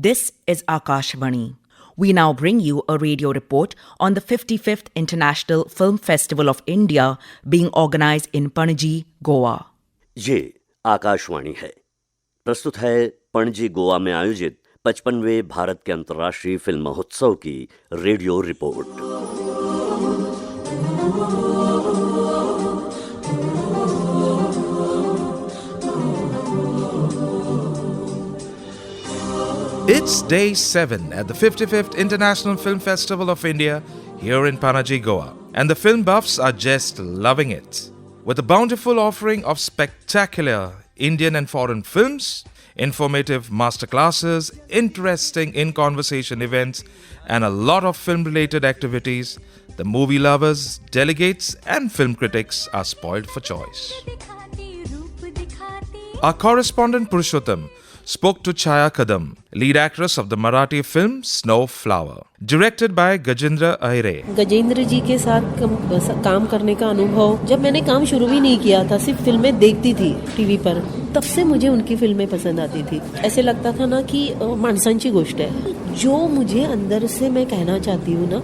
This is Akashvani. We now bring you a radio report on the 55th International Film Festival of India being organized in Panaji, Goa. ये आकाशवाणी है। प्रस्तुत है पणजी गोवा में आयोजित 55वें भारत के अंतर्राष्ट्रीय फिल्म महोत्सव की radio report. It's day 7 at the 55th International Film Festival of India here in Panaji, Goa, and the film buffs are just loving it. With a bountiful offering of spectacular Indian and foreign films, informative masterclasses, interesting in-conversation events, and a lot of film-related activities, the movie lovers, delegates, and film critics are spoiled for choice. Our correspondent Purushottam spoke to Chaya Kadam, lead actress of the Marathi film Snowflower, directed by Gajendra Ahire. Gajendra ji के साथ काम करने का अनुभव, जब मैंने काम शुरू भी नहीं किया था, सिर्फ फिल्में देखती थी टीवी पर, तब से मुझे उनकी फिल्में पसंद आती थी। ऐसे लगता था ना कि माणसांची गोष्ट है, जो मुझे अंदर से मैं कहना चाहती हूँ ना,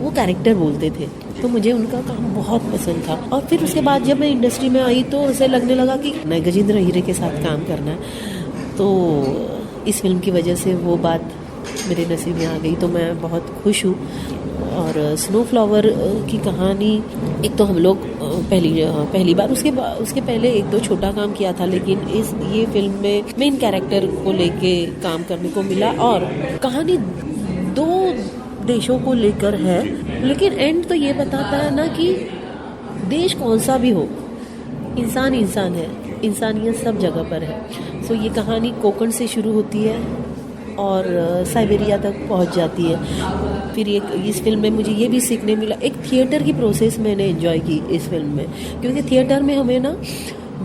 वो कैरेक्टर बोलते थे, तो मुझे उनका काम बहुत पसंद था। और फिर उसके बाद जब मैं इंडस्ट्री में आई तो उसे लगने लगा कि मैं गजेंद्र अहिरे के साथ काम करना है, तो इस फिल्म की वजह से वो बात मेरे नसीब में आ गई, तो मैं बहुत खुश हूँ। और स्नोफ्लावर की कहानी, एक तो हम लोग पहली बार, उसके पहले एक दो छोटा काम किया था, लेकिन ये फिल्म में मेन कैरेक्टर को लेके काम करने को मिला। और कहानी दो देशों को लेकर है, लेकिन एंड तो ये बताता है ना कि देश कौन सा भी हो, इंसान इंसान है, इंसानियत सब जगह पर है। सो ये कहानी कोकण से शुरू होती है और साइबेरिया तक पहुंच जाती है। फिर इस फिल्म में मुझे ये भी सीखने मिला, एक थिएटर की प्रोसेस मैंने एंजॉय की इस फिल्म में, क्योंकि थिएटर में हमें ना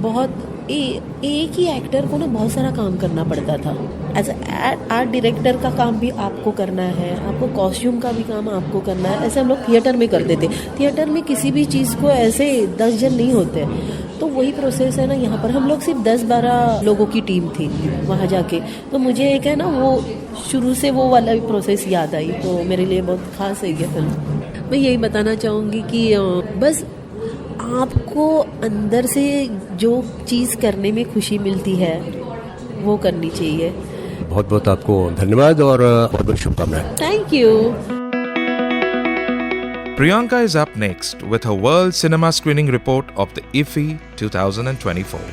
बहुत एक ही एक्टर को ना बहुत सारा काम करना पड़ता था। एज आर्ट डायरेक्टर का काम भी आपको करना है, आपको कॉस्ट्यूम का भी काम आपको करना है। ऐसे हम लोग थिएटर में करते थे। थिएटर में किसी भी चीज़ को ऐसे 10 जन नहीं होते, तो वही प्रोसेस है ना यहाँ पर। हम लोग सिर्फ 10-12 लोगों की टीम थी वहाँ जाके, तो मुझे एक है ना वो शुरू से वो वाला भी प्रोसेस याद आई, तो मेरे लिए बहुत खास है ये फिल्म। मैं यही बताना चाहूँगी कि बस आपको अंदर से जो चीज़ करने में खुशी मिलती है वो करनी चाहिए। बहुत बहुत आपको धन्यवाद और बहुत बहुत शुभकामनाएं। Thank you. Priyanka is up next with her World Cinema Screening Report of the IFFI 2024.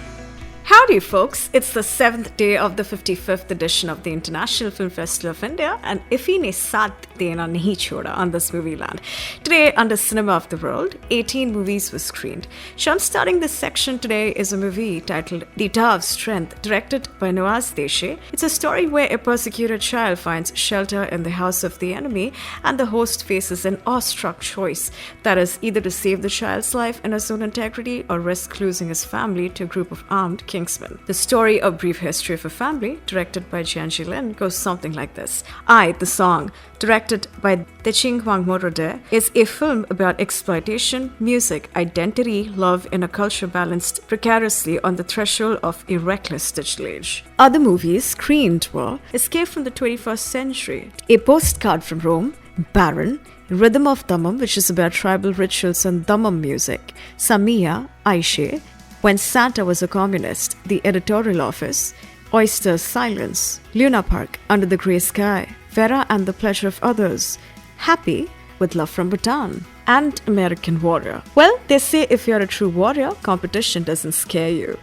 Howdy folks, it's the 7th day of the 55th edition of the International Film Festival of India, and IFFI ne saath dena nahi choda on this movie land. Today under Cinema of the World, 18 movies were screened. Starting this section today is a movie titled The Tower of Strength, directed by Nawaz Deshe. It's a story where a persecuted child finds shelter in the house of the enemy, and the host faces an awestruck choice, that is either to save the child's life and his own integrity or risk losing his family to a group of armed Kingsmen. The story of Brief History of a Family, directed by Jianji Lin, goes something like this. I, the Song, directed by Deching Wangmorode, is a film about exploitation, music, identity, love in a culture balanced precariously on the threshold of a reckless digital age. Other movies screened were Escape from the 21st Century, A Postcard from Rome, Baron, Rhythm of Dammam, which is about tribal rituals and Dammam music, Samia, Aishe, When Santa Was a Communist, The Editorial Office, Oyster's Silence, Luna Park, Under the Grey Sky, Vera and the Pleasure of Others, Happy, With Love from Bhutan, and American Warrior. Well, they say if you're a true warrior, competition doesn't scare you.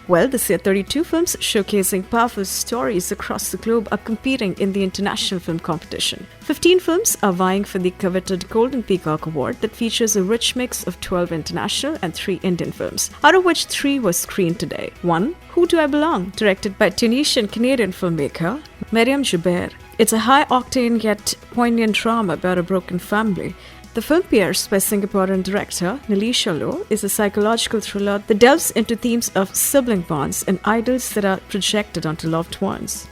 Well, this year 32 films showcasing powerful stories across the globe are competing in the international film competition. 15 films are vying for the coveted Golden Peacock Award that features a rich mix of 12 international and 3 Indian films, out of which 3 were screened today. 1, Who Do I Belong?, directed by Tunisian-Canadian filmmaker Mariam Jubair. It's a high-octane yet poignant drama about a broken family. The film, pierced by Singaporean director Nilisha Low, is a psychological thriller that delves into themes of sibling bonds and idols that are projected onto loved ones.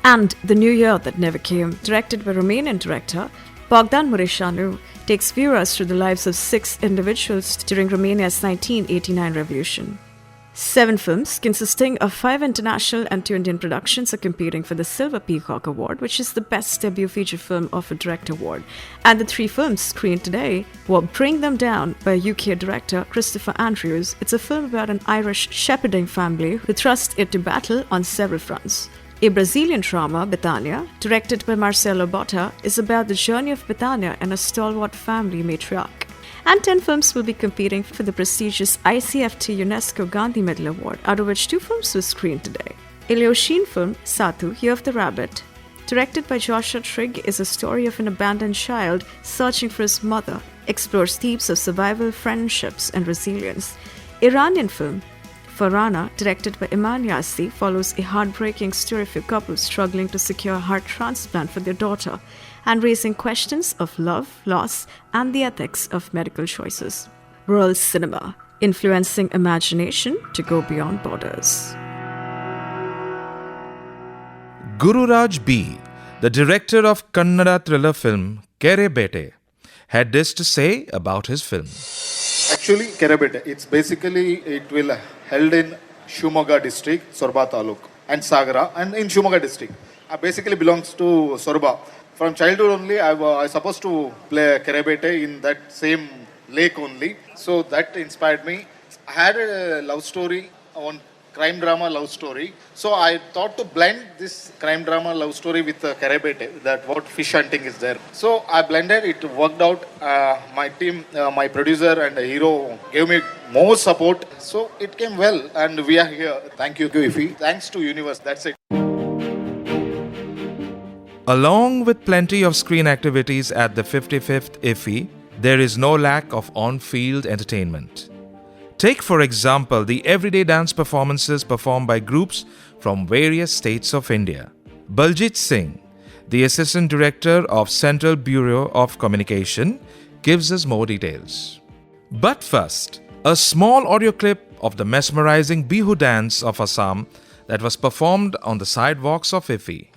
And The New Year That Never Came, directed by Romanian director Bogdan Mureșanu, takes viewers through the lives of 6 individuals during Romania's 1989 revolution. 7 films consisting of 5 international and 2 Indian productions are competing for the Silver Peacock Award, which is the Best Debut Feature Film of a Director Award. And the 3 films screened today were Bring Them Down by UK director Christopher Andrews. It's a film about an Irish shepherding family who thrust into battle on several fronts. A Brazilian drama, Betania, directed by Marcelo Botta, is about the journey of Betania and a stalwart family matriarch. And 10 films will be competing for the prestigious ICFT UNESCO Gandhi Medal Award, out of which 2 films were screened today. A Laotian film, Satu, Year of the Rabbit, directed by Joshua Trigg, is a story of an abandoned child searching for his mother, explores themes of survival, friendships, and resilience. Iranian film, Farana, directed by Iman Yassi, follows a heartbreaking story of a couple struggling to secure a heart transplant for their daughter and raising questions of love, loss, and the ethics of medical choices. World cinema, influencing imagination to go beyond borders. Gururaj B., the director of Kannada thriller film Kere Bete, had this to say about his film. Actually, Kerebete, it will held in Shumoga district, Sorba Taluk, and Sagara, and in Shumoga district. Basically belongs to Sorba. From childhood only, I supposed to play Kerebete in that same lake only. So that inspired me. I had a love story, one crime drama love story. So I thought to blend this crime drama love story with Kerebete, that what fish hunting is there. So I blended, it worked out. My team, my producer and the hero gave me more support. So it came well and we are here. Thank you, Ifi. Thanks to Universe, that's it. Along with plenty of screen activities at the 55th IFFI, there is no lack of on-field entertainment. Take, for example, the everyday dance performances performed by groups from various states of India. Baljit Singh, the Assistant Director of Central Bureau of Communication, gives us more details. But first, a small audio clip of the mesmerizing Bihu dance of Assam that was performed on the sidewalks of IFFI.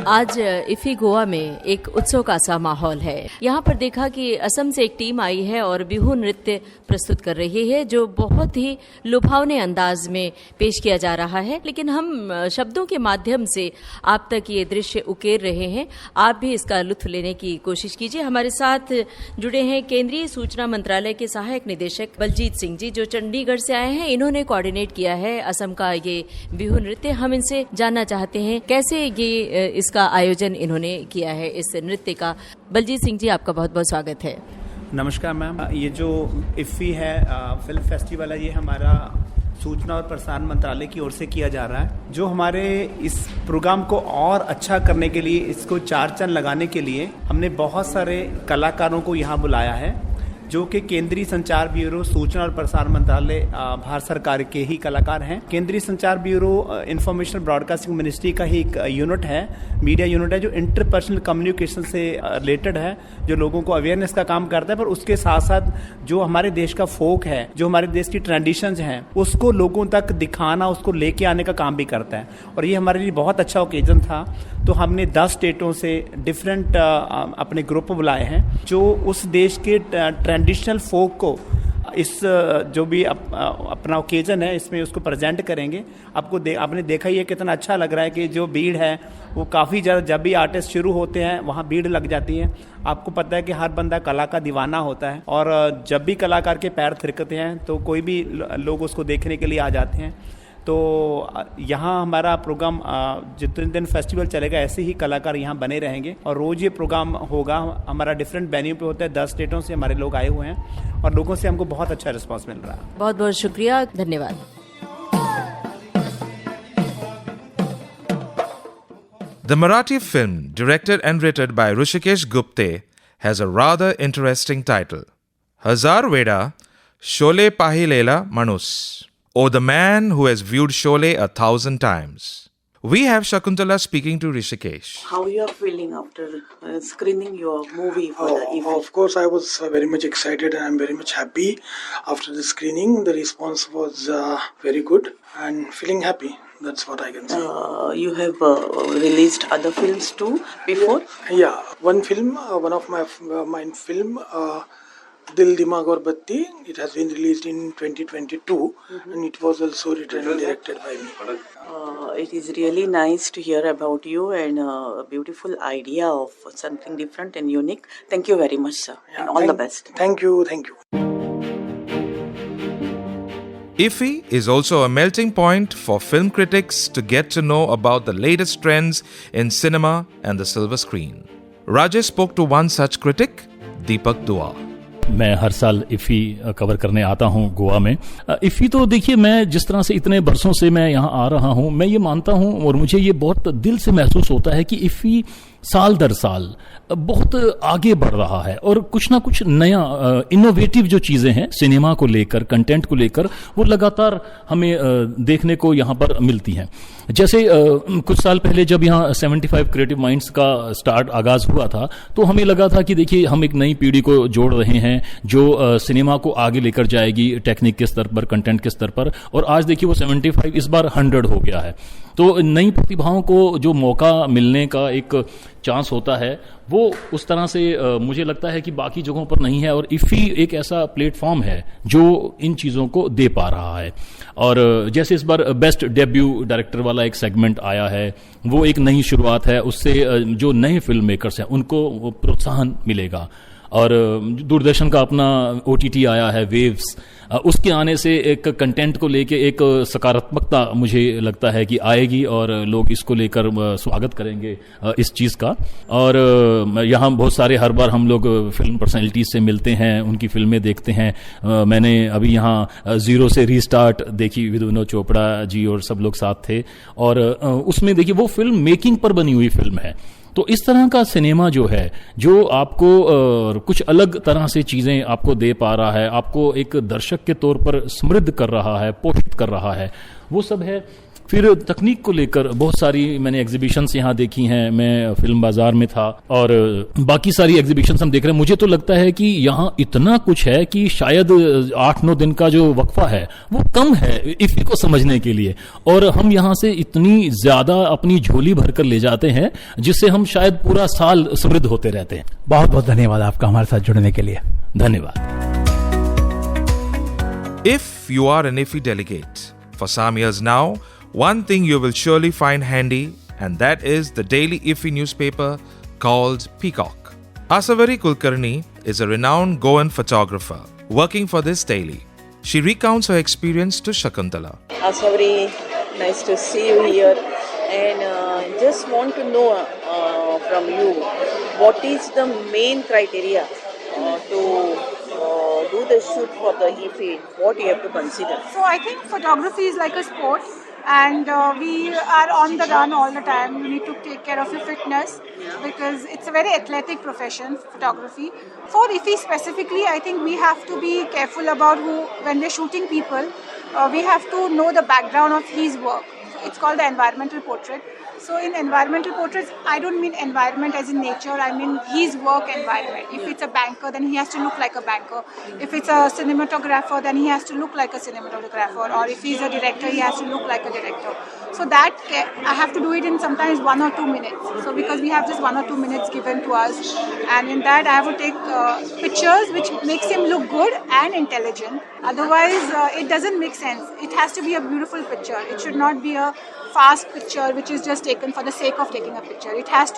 आज IFFI Goa में एक उत्सव का सा माहौल है। यहाँ पर देखा कि असम से एक टीम आई है और बिहू नृत्य प्रस्तुत कर रही है जो बहुत ही लुभावने अंदाज में पेश किया जा रहा है, लेकिन हम शब्दों के माध्यम से आप तक ये दृश्य उकेर रहे हैं। आप भी इसका लुत्फ लेने की कोशिश कीजिए। हमारे साथ जुड़े हैं केंद्रीय सूचना मंत्रालय के सहायक निदेशक बलजीत सिंह जी, जो चंडीगढ़ से आए हैं। इन्होंने कोऑर्डिनेट किया है असम का ये बिहू नृत्य। हम इनसे जानना चाहते हैं कैसे ये इसका आयोजन इन्होंने किया है, इस नृत्य का। बलजीत सिंह जी, आपका बहुत बहुत स्वागत है। नमस्कार मैम। ये जो इफ्फी है फिल्म फेस्टिवल है, ये हमारा सूचना और प्रसारण मंत्रालय की ओर से किया जा रहा है। जो हमारे इस प्रोग्राम को और अच्छा करने के लिए, इसको चार चांद लगाने के लिए हमने बहुत सारे कलाकारों को यहाँ बुलाया है, जो कि केंद्रीय संचार ब्यूरो, सूचना और प्रसारण मंत्रालय, भारत सरकार के ही कलाकार हैं। केंद्रीय संचार ब्यूरो इंफॉर्मेशन ब्रॉडकास्टिंग मिनिस्ट्री का ही एक यूनिट है, मीडिया यूनिट है, जो इंटरपर्सनल कम्युनिकेशन से रिलेटेड है, जो लोगों को अवेयरनेस का काम करता है। पर उसके साथ साथ जो हमारे देश का फोक है, जो हमारे देश की ट्रेडिशंस हैं, उसको लोगों तक दिखाना, उसको लेके आने का काम भी करता है। और ये हमारे लिए बहुत अच्छा ओकेजन था। तो हमने 10 स्टेटों से डिफरेंट अपने ग्रुप बुलाए हैं, जो उस देश के ट्रेडिशनल फोक को, इस जो भी अपना ओकेजन है, इसमें उसको प्रेजेंट करेंगे। आपने देखा ही है कितना अच्छा लग रहा है कि जो भीड़ है वो काफ़ी ज़्यादा, जब भी आर्टिस्ट शुरू होते हैं वहाँ भीड़ लग जाती है। आपको पता है कि हर बंदा कला का दीवाना होता है, और जब भी कलाकार के पैर थिरकते हैं तो कोई भी लोग उसको देखने के लिए आ जाते हैं। तो यहाँ हमारा प्रोग्राम जितने दिन फेस्टिवल चलेगा ऐसे ही कलाकार यहाँ बने रहेंगे, और रोज़ ये प्रोग्राम होगा। हमारा डिफरेंट वेन्यू पे होता है, 10 स्टेटों से हमारे लोग आए हुए हैं और लोगों से हमको बहुत अच्छा रिस्पांस मिल रहा है। बहुत बहुत शुक्रिया, धन्यवाद। The Marathi film, directed and written by Hrishikesh Gupte, has a rather interesting title, Hazar Veda Sholay Pahilela Manus, or the man who has viewed Sholay 1,000 times. We have Shakuntala speaking to Hrishikesh. How you are feeling after screening your movie for the evening? Of course, I was very much excited and I'm very much happy after the screening. The response was very good and feeling happy. That's what I can say. You have released other films too before? Yeah, one film, one of my film, Dil Dimag Aur Batti. It has been released in 2022, and it was also written and directed by me. It is really nice to hear about you and a beautiful idea of something different and unique. Thank you very much, sir. And all the best. Thank you, thank you. IFFI is also a melting point for film critics to get to know about the latest trends in cinema and the silver screen. Rajesh spoke to one such critic, Deepak Dua. मैं हर साल इफ़ी cover करने आता हूं गोवा में। इफ़ी तो देखिए, मैं जिस तरह से इतने बरसों से मैं यहां आ रहा हूं, मैं ये मानता हूं और मुझे ये बहुत दिल से महसूस होता है कि इफ़ी साल दर साल बहुत आगे बढ़ रहा है और कुछ ना कुछ नया इनोवेटिव जो चीज़ें हैं सिनेमा को लेकर, कंटेंट को लेकर, वो लगातार हमें देखने को यहाँ पर मिलती हैं। जैसे कुछ साल पहले जब यहाँ 75 क्रिएटिव माइंड्स का आगाज हुआ था, तो हमें लगा था कि देखिए हम एक नई पीढ़ी को जोड़ रहे हैं जो सिनेमा को आगे लेकर जाएगी टेक्निक के स्तर पर, कंटेंट के स्तर पर, और आज देखिए वो 75 इस बार 100 हो गया है। तो नई प्रतिभाओं को जो मौका मिलने का एक चांस होता है, वो उस तरह से मुझे लगता है कि बाकी जगहों पर नहीं है, और इफ़ी एक ऐसा प्लेटफॉर्म है जो इन चीज़ों को दे पा रहा है। और जैसे इस बार बेस्ट डेब्यू डायरेक्टर वाला एक सेगमेंट आया है, वो एक नई शुरुआत है, उससे जो नए फिल्म मेकर्स हैं उनको प्रोत्साहन मिलेगा। और दूरदर्शन का अपना OTT आया है, वेव्स, उसके आने से एक कंटेंट को लेके एक सकारात्मकता मुझे लगता है कि आएगी और लोग इसको लेकर स्वागत करेंगे इस चीज़ का। और यहाँ बहुत सारे हर बार हम लोग फिल्म पर्सनैलिटीज से मिलते हैं, उनकी फिल्में देखते हैं। मैंने अभी यहाँ ज़ीरो से रीस्टार्ट देखी, विनोद चोपड़ा जी और सब लोग साथ थे, और उसमें देखिए वो फिल्म मेकिंग पर बनी हुई फिल्म है। तो इस तरह का सिनेमा जो है, जो आपको कुछ अलग तरह से चीज़ें आपको दे पा रहा है, आपको एक दर्शक के तौर पर समृद्ध कर रहा है, पोषित कर रहा है, वो सब है। फिर तकनीक को लेकर बहुत सारी मैंने एग्जीबिशंस यहाँ देखी हैं, मैं फिल्म बाजार में था और बाकी सारी एग्जीबिशंस हम देख रहे हैं। मुझे तो लगता है कि यहाँ इतना कुछ है कि शायद 8-9 दिन का जो वक्फा है वो कम है इफ़ी को समझने के लिए, और हम यहाँ से इतनी ज्यादा अपनी झोली भरकर ले जाते हैं जिससे हम शायद पूरा साल समृद्ध होते रहते हैं। बहुत बहुत धन्यवाद आपका हमारे साथ जुड़ने के लिए। धन्यवाद। If you are an IFFI delegate for some years now, one thing you will surely find handy, and that is the daily IFFI newspaper called Peacock. Asavari Kulkarni is a renowned Goan photographer working for this daily. She recounts her experience to Shakuntala. Asavari, nice to see you here, and just want to know from you, what is the main criteria to do the shoot for the IFFI? What you have to consider? So I think photography is like a sport, and we are on the run all the time. You need to take care of your fitness because it's a very athletic profession, photography. For IFFI specifically, I think we have to be careful about when we're shooting people, we have to know the background of his work. It's called the environmental portrait. So in environmental portraits, I don't mean environment as in nature, I mean his work environment. If it's a banker, then he has to look like a banker. If it's a cinematographer, then he has to look like a cinematographer. Or if he's a director, he has to look like a director. So that I have to do it in sometimes 1 or 2 minutes. So because we have just 1 or 2 minutes given to us, and in that I have to take pictures which makes him look good and intelligent. Otherwise, it doesn't make sense. It has to be a beautiful picture. It should not be a fast picture which is just taken for the sake of taking a picture. It has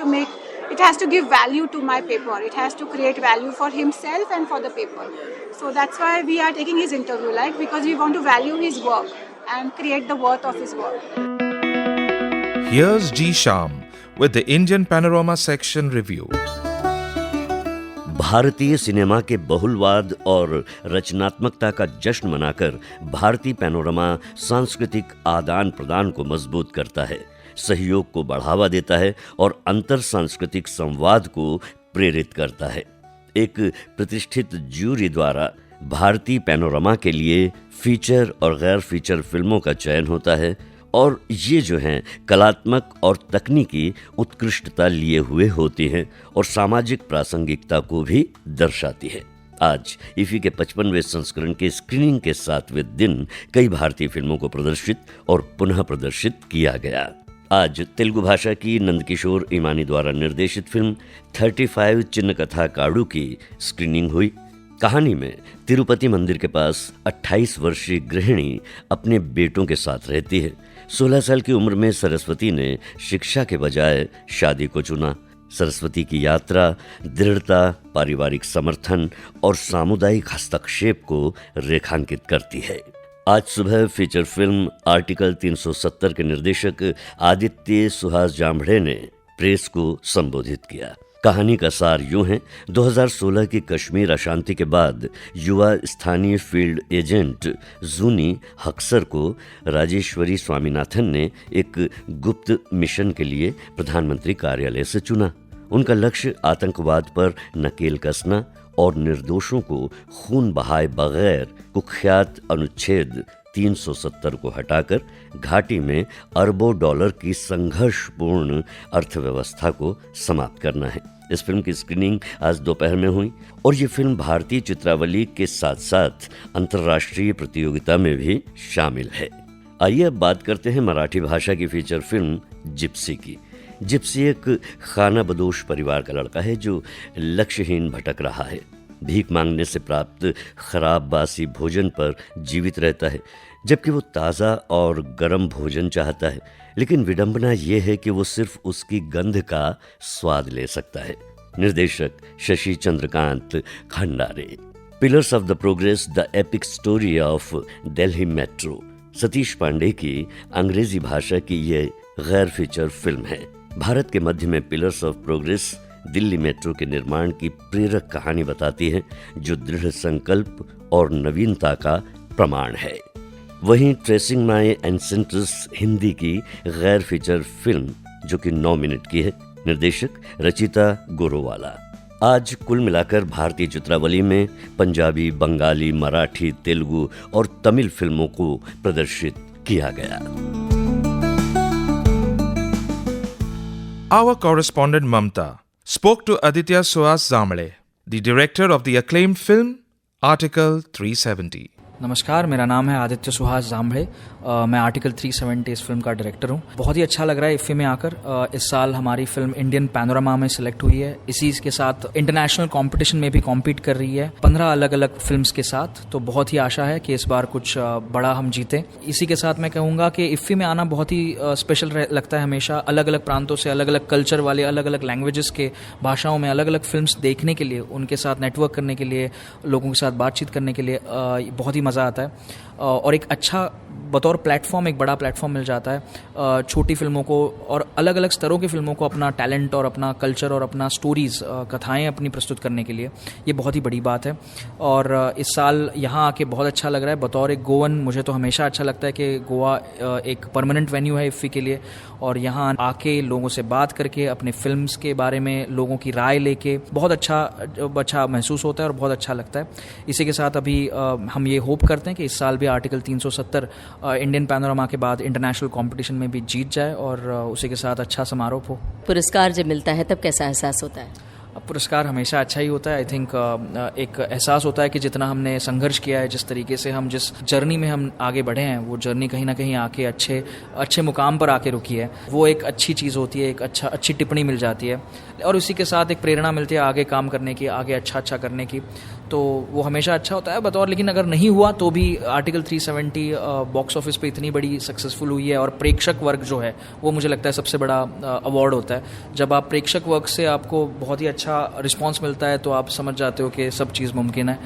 to give value to my paper. It has to create value for himself and for the paper. So that's why we are taking his interview, because we want to value his work and create the worth of his work. Here's G. Sham with the Indian Panorama section review. भारतीय cinema के बहुलवाद और रचनात्मकता का जश्न मनाकर भारतीय panorama सांस्कृतिक आदान प्रदान को मजबूत करता है, सहयोग को बढ़ावा देता है और अंतर सांस्कृतिक संवाद को प्रेरित करता है। एक प्रतिष्ठित ज्यूरी द्वारा भारतीय पैनोरमा के लिए फीचर और गैर फीचर फिल्मों का चयन होता है और ये जो हैं कलात्मक और तकनीकी उत्कृष्टता लिए हुए होती हैं और सामाजिक प्रासंगिकता को भी दर्शाती है। आज इफी के 55वें संस्करण के स्क्रीनिंग के 7वें दिन कई भारतीय फिल्मों को प्रदर्शित और पुनः प्रदर्शित किया गया। आज तेलुगु भाषा की नंदकिशोर ईमानी द्वारा निर्देशित फिल्म 35 चिन्न कथा काड़ू की स्क्रीनिंग हुई। कहानी में तिरुपति मंदिर के पास 28 वर्षीय गृहिणी अपने बेटों के साथ रहती है। 16 साल की उम्र में सरस्वती ने शिक्षा के बजाय शादी को चुना। सरस्वती की यात्रा दृढ़ता, पारिवारिक समर्थन और सामुदायिक हस्तक्षेप को रेखांकित करती है। आज सुबह फीचर फिल्म आर्टिकल 370 के निर्देशक आदित्य सुहास जांभड़े ने प्रेस को संबोधित किया। कहानी का सार यूं है, 2016 की कश्मीर अशांति के बाद युवा स्थानीय फील्ड एजेंट जूनी हक्सर को राजेश्वरी स्वामीनाथन ने एक गुप्त मिशन के लिए प्रधानमंत्री कार्यालय से चुना। उनका लक्ष्य आतंकवाद पर नकेल कसना और निर्दोषों को खून बहाए बगैर कुख्यात अनुच्छेद 370 को हटाकर घाटी में अरबों डॉलर की संघर्षपूर्ण अर्थव्यवस्था को समाप्त करना है। इस फिल्म की स्क्रीनिंग आज दोपहर में हुई और ये फिल्म भारतीय चित्रावली के साथ साथ अंतर्राष्ट्रीय प्रतियोगिता में भी शामिल है। आइए अब बात करते हैं मराठी भाषा की फीचर फिल्म जिप्सी की। जिप्सी एक खाना बदोश परिवार का लड़का है जो लक्ष्यहीन भटक रहा है। भीख मांगने से प्राप्त खराब बासी भोजन पर जीवित रहता है, जबकि वो ताज़ा और गर्म भोजन चाहता है। लेकिन विडंबना ये है कि वो सिर्फ उसकी गंध का स्वाद ले सकता है। निर्देशक Shashi Chandrakant Khandare. Pillars of the progress, the epic story of Delhi metro, Satish Pande की अंग्रेजी भाषा की ये गैर फीचर फिल्म है। भारत के मध्य में pillars of progress Delhi metro के निर्माण की प्रेरक कहानी बताती है, जो दृढ़ संकल्प और नवीनता का प्रमाण है। वहीं ट्रेसिंग माय एंसेंट्रस हिंदी की गैर फीचर फिल्म जो कि 9 मिनट की है। निर्देशक रचिता गोरोवाला। आज कुल मिलाकर भारतीय चित्रावली में पंजाबी, बंगाली, मराठी, तेलुगु और तमिल फिल्मों को प्रदर्शित किया गया। Our correspondent Mamta spoke to Aditya Suhas Zamle, the director of the acclaimed film Article 370. नमस्कार, मेरा नाम है आदित्य सुहास जांभड़े। मैं आर्टिकल 370 इस फिल्म का डायरेक्टर हूँ। बहुत ही अच्छा लग रहा है इफ़ी में आकर। इस साल हमारी फिल्म इंडियन पैनोरामा में सिलेक्ट हुई है। इसी के साथ इंटरनेशनल कंपटीशन में भी कॉम्पीट कर रही है 15 अलग अलग फिल्म्स के साथ। तो बहुत ही आशा है कि इस बार कुछ बड़ा हम जीतें। इसी के साथ मैं कहूँगा कि इफ़ी में आना बहुत ही स्पेशल लगता है हमेशा। अलग अलग प्रांतों से, अलग अलग कल्चर वाले, अलग अलग लैंग्वेजेस के भाषाओं में अलग अलग फिल्म्स देखने के लिए, उनके साथ नेटवर्क करने के लिए, लोगों के साथ बातचीत करने के लिए बहुत ही मज़ा आता है। और एक अच्छा बतौर प्लेटफॉर्म, एक बड़ा प्लेटफॉर्म मिल जाता है छोटी फिल्मों को और अलग अलग स्तरों की फिल्मों को अपना टैलेंट और अपना कल्चर और अपना स्टोरीज़, कथाएं अपनी प्रस्तुत करने के लिए। ये बहुत ही बड़ी बात है और इस साल यहाँ आके बहुत अच्छा लग रहा है। बतौर एक गोवन मुझे तो हमेशा अच्छा लगता है कि गोवा एक परमानेंट वेन्यू है इफ़ी के लिए और यहाँ आके लोगों से बात करके अपने फिल्म्स के बारे में लोगों की राय लेके बहुत अच्छा महसूस होता है और बहुत अच्छा लगता है। इसी के साथ अभी हम ये होप करते हैं कि इस साल भी आर्टिकल 370 इंडियन पैनोरामा के बाद इंटरनेशनल कंपटीशन में भी जीत जाए और उसी के साथ अच्छा समारोह हो। पुरस्कार जब मिलता है तब कैसा एहसास होता है? पुरस्कार हमेशा अच्छा ही होता है। आई थिंक एक एहसास होता है कि जितना हमने संघर्ष किया है, जिस तरीके से हम जिस जर्नी में हम आगे बढ़े हैं, वो जर्नी कहीं ना कहीं आके अच्छे मुकाम पर आके रुकी है। वो एक अच्छी चीज़ होती है, एक अच्छी टिप्पणी मिल जाती है और उसी के साथ एक प्रेरणा मिलती है आगे काम करने की, आगे अच्छा करने की। तो वो हमेशा अच्छा होता है बतौर। लेकिन अगर नहीं हुआ तो भी आर्टिकल 370 बॉक्स ऑफिस पे इतनी बड़ी सक्सेसफुल हुई है और प्रेक्षक वर्ग जो है वो मुझे लगता है सबसे बड़ा अवार्ड होता है। जब आप प्रेक्षक वर्ग से आपको बहुत ही अच्छा रिस्पांस मिलता है तो आप समझ जाते हो कि सब चीज़ मुमकिन है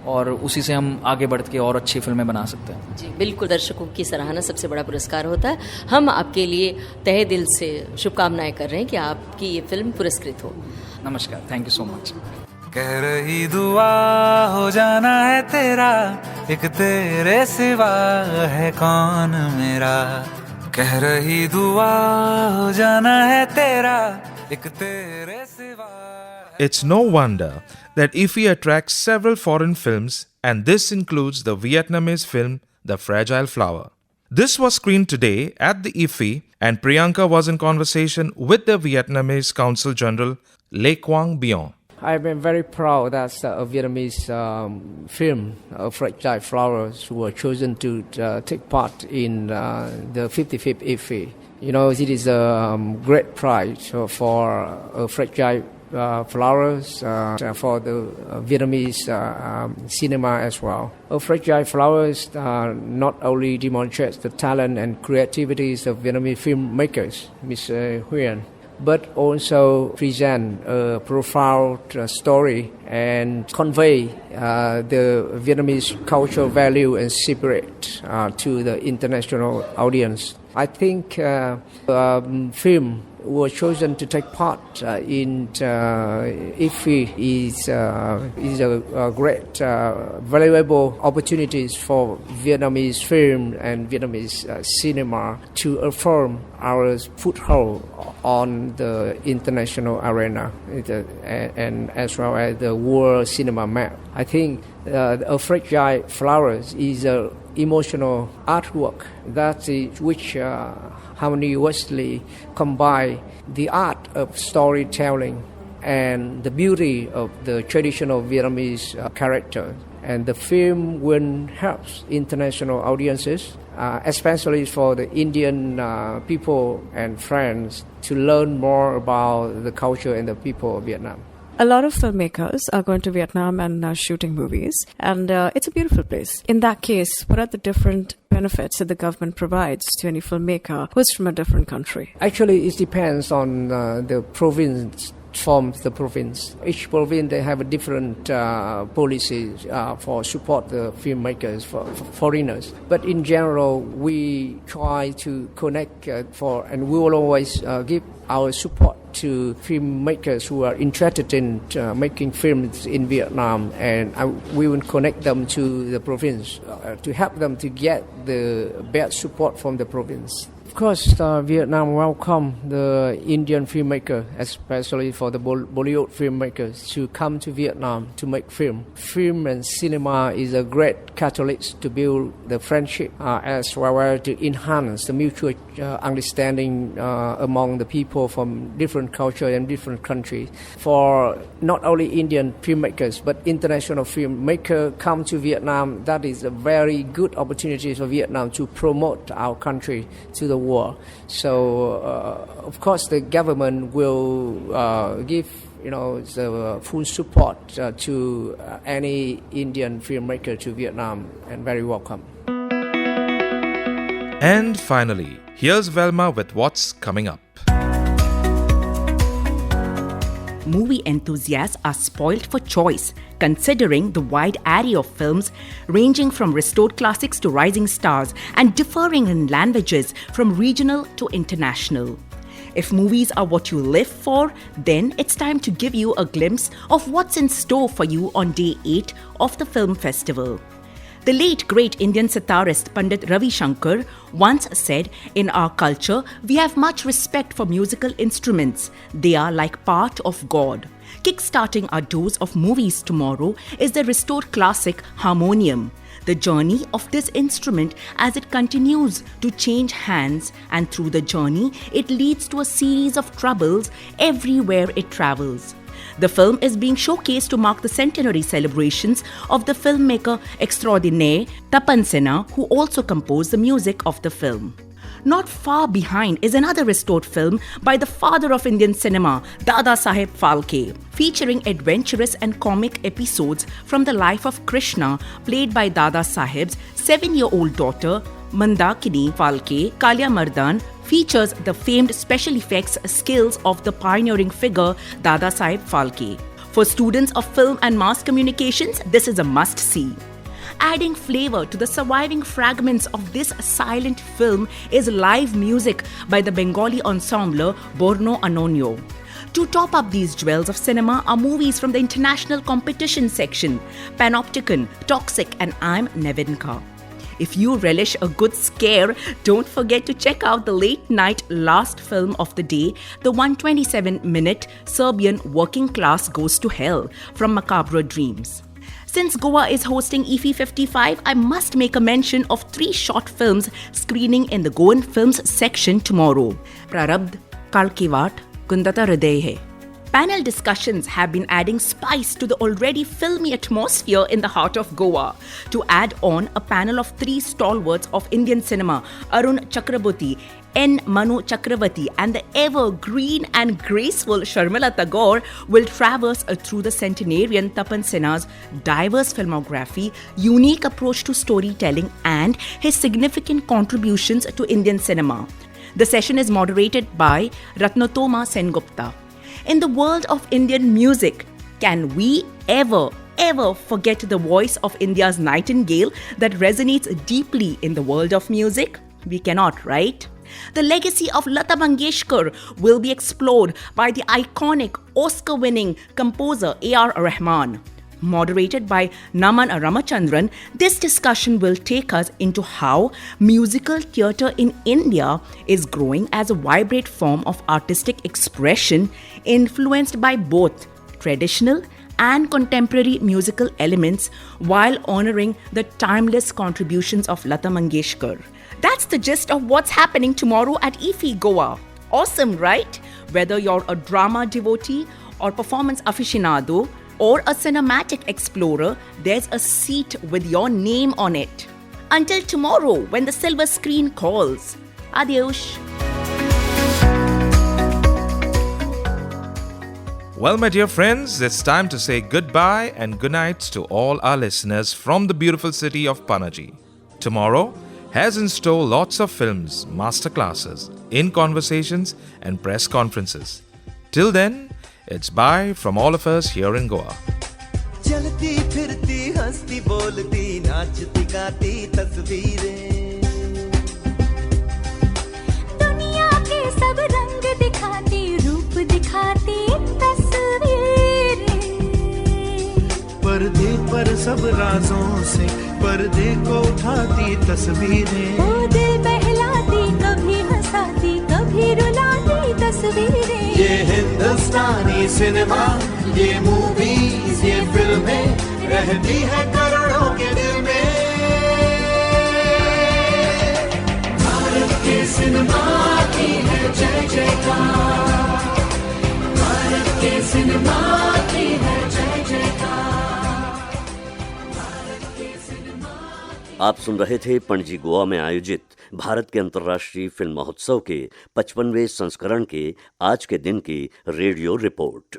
और उसी से हम आगे बढ़ के और अच्छी फिल्में बना सकते हैं। जी बिल्कुल, दर्शकों की सराहना सबसे बड़ा पुरस्कार होता है। हम आपके लिए तहे दिल से शुभकामनाएं कर रहे हैं कि आपकी ये फिल्म पुरस्कृत हो। नमस्कार, थैंक यू सो मच। कह रही दुआ हो जाना है तेरा, एक तेरे सिवा है कौन मेरा। कह रही दुआ हो जाना है तेरा, एक तेरे सिवा। It's no wonder that IFFI attracts several foreign films, and this includes the Vietnamese film The Fragile Flower. This was screened today at the IFFI, and Priyanka was in conversation with the Vietnamese Consul General Le Quang Bion. I'm very proud that a Vietnamese film, Fragile Flowers, were chosen to take part in the 55th IFFI. You know, it is a great pride for Fragile Flowers for the Vietnamese cinema as well. Fragile Flowers not only demonstrates the talent and creativities of Vietnamese filmmakers, Ms. Huyên, but also present a profound story and convey the Vietnamese cultural value and spirit to the international audience. I think film was chosen to take part in IFFI is a great, valuable opportunities for Vietnamese film and Vietnamese cinema to affirm our foothold on the international arena and as well as the world cinema map. I think A Fragile Flowers is an emotional artwork that is which harmoniously combine the art of storytelling and the beauty of the traditional Vietnamese character. And the film will help international audiences, especially for the Indian people and friends, to learn more about the culture and the people of Vietnam. A lot of filmmakers are going to Vietnam and shooting movies, and it's a beautiful place. In that case, what are the different benefits that the government provides to any filmmaker who's from a different country? Actually, it depends on the province. From the province. Each province, they have a different policies for support the filmmakers, for foreigners. But in general, we try to connect and we will always give our support to filmmakers who are interested in making films in Vietnam, and we will connect them to the province to help them to get the best support from the province. Of course, Vietnam welcome the Indian filmmaker, especially for the Bollywood filmmakers, to come to Vietnam to make film. Film and cinema is a great catalyst to build the friendship as well as to enhance the mutual understanding among the people from different cultures and different countries. For not only Indian filmmakers, but international filmmakers come to Vietnam, that is a very good opportunity for Vietnam to promote our country to the world. So, of course, the government will give the full support to any Indian filmmaker to Vietnam, and very welcome. And finally, here's Velma with what's coming up. Movie enthusiasts are spoilt for choice, considering the wide array of films ranging from restored classics to rising stars and differing in languages from regional to international. If movies are what you live for, then it's time to give you a glimpse of what's in store for you on day 8 of the film festival. The late great Indian sitarist Pandit Ravi Shankar once said, "In our culture, we have much respect for musical instruments. They are like part of God." Kickstarting our dose of movies tomorrow is the restored classic Harmonium. The journey of this instrument as it continues to change hands, and through the journey, it leads to a series of troubles everywhere it travels. The film is being showcased to mark the centenary celebrations of the filmmaker extraordinaire Tapan Sinha, who also composed the music of the film. Not far behind is another restored film by the father of Indian cinema, Dada Saheb Phalke, featuring adventurous and comic episodes from the life of Krishna, played by Dada Saheb's 7-year-old daughter, Mandakini Phalke. Kalia Mardan features the famed special effects skills of the pioneering figure Dada Saheb Phalke. For students of film and mass communications, this is a must-see. Adding flavor to the surviving fragments of this silent film is live music by the Bengali ensemble Borno Anonyo. To top up these jewels of cinema are movies from the international competition section, Panopticon, Toxic, and I'm Nevenka. If you relish a good scare, don't forget to check out the late-night last film of the day, the 127-minute Serbian Working Class Goes to Hell from Macabre Dreams. Since Goa is hosting IFFI 55, I must make a mention of 3 short films screening in the Goan Films section tomorrow. Prarabdh, Kalkivat, Kundata Hriday Hai. Panel discussions have been adding spice to the already filmy atmosphere in the heart of Goa. To add on, a panel of 3 stalwarts of Indian cinema, Arun Chakraborty, N. Manu Chakravarti and the ever-green and graceful Sharmila Tagore will traverse through the centenarian Tapan Sinha's diverse filmography, unique approach to storytelling and his significant contributions to Indian cinema. The session is moderated by Ratnotoma Sengupta. In the world of Indian music, can we ever forget the voice of India's nightingale that resonates deeply in the world of music? We cannot, right? The legacy of Lata Mangeshkar will be explored by the iconic Oscar-winning composer A.R. Rahman. Moderated by Naman Ramachandran, this discussion will take us into how musical theatre in India is growing as a vibrant form of artistic expression influenced by both traditional and contemporary musical elements while honouring the timeless contributions of Lata Mangeshkar. That's the gist of what's happening tomorrow at IFFI Goa. Awesome, right? Whether you're a drama devotee or performance aficionado or a cinematic explorer, there's a seat with your name on it. Until tomorrow, when the silver screen calls. Adios. Well, my dear friends, it's time to say goodbye and good night to all our listeners from the beautiful city of Panaji. Tomorrow has in store lots of films, masterclasses, in-conversations and press conferences. Till then, it's bye from all of us here in Goa. चलती फिरती हंसती बोलती नाचती गाती तस्वीरें दुनिया के सब रंग दिखाती रूप दिखाती तस्वीरें पर्दे पर सब राजों से पर्दे को उठाती तस्वीरें ओ दिल बहलाती कभी हंसाती कभी रुलाती तस्वीरें ये हिंदुस्तानी सिनेमा ये मूवीज ये फिल्में रहती है करोड़ों के दिल में भारत के सिनेमा की है जय जयकार भारत के सिनेमा की है जय जयकार भारत के सिनेमा। आप सुन रहे थे पणजी गोवा में आयोजित भारत के अंतर्राष्ट्रीय फिल्म महोत्सव के 55वें संस्करण के आज के दिन की रेडियो रिपोर्ट।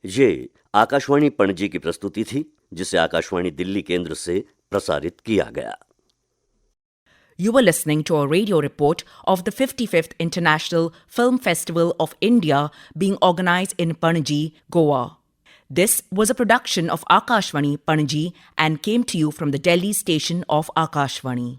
ये आकाशवाणी पणजी की प्रस्तुति थी, जिसे आकाशवाणी दिल्ली केंद्र से प्रसारित किया गया। You were listening to a radio report of the 55th International Film Festival of India being organized in Panaji, Goa. This was a production of Akashvani Panaji and came to you from the Delhi station of Akashvani.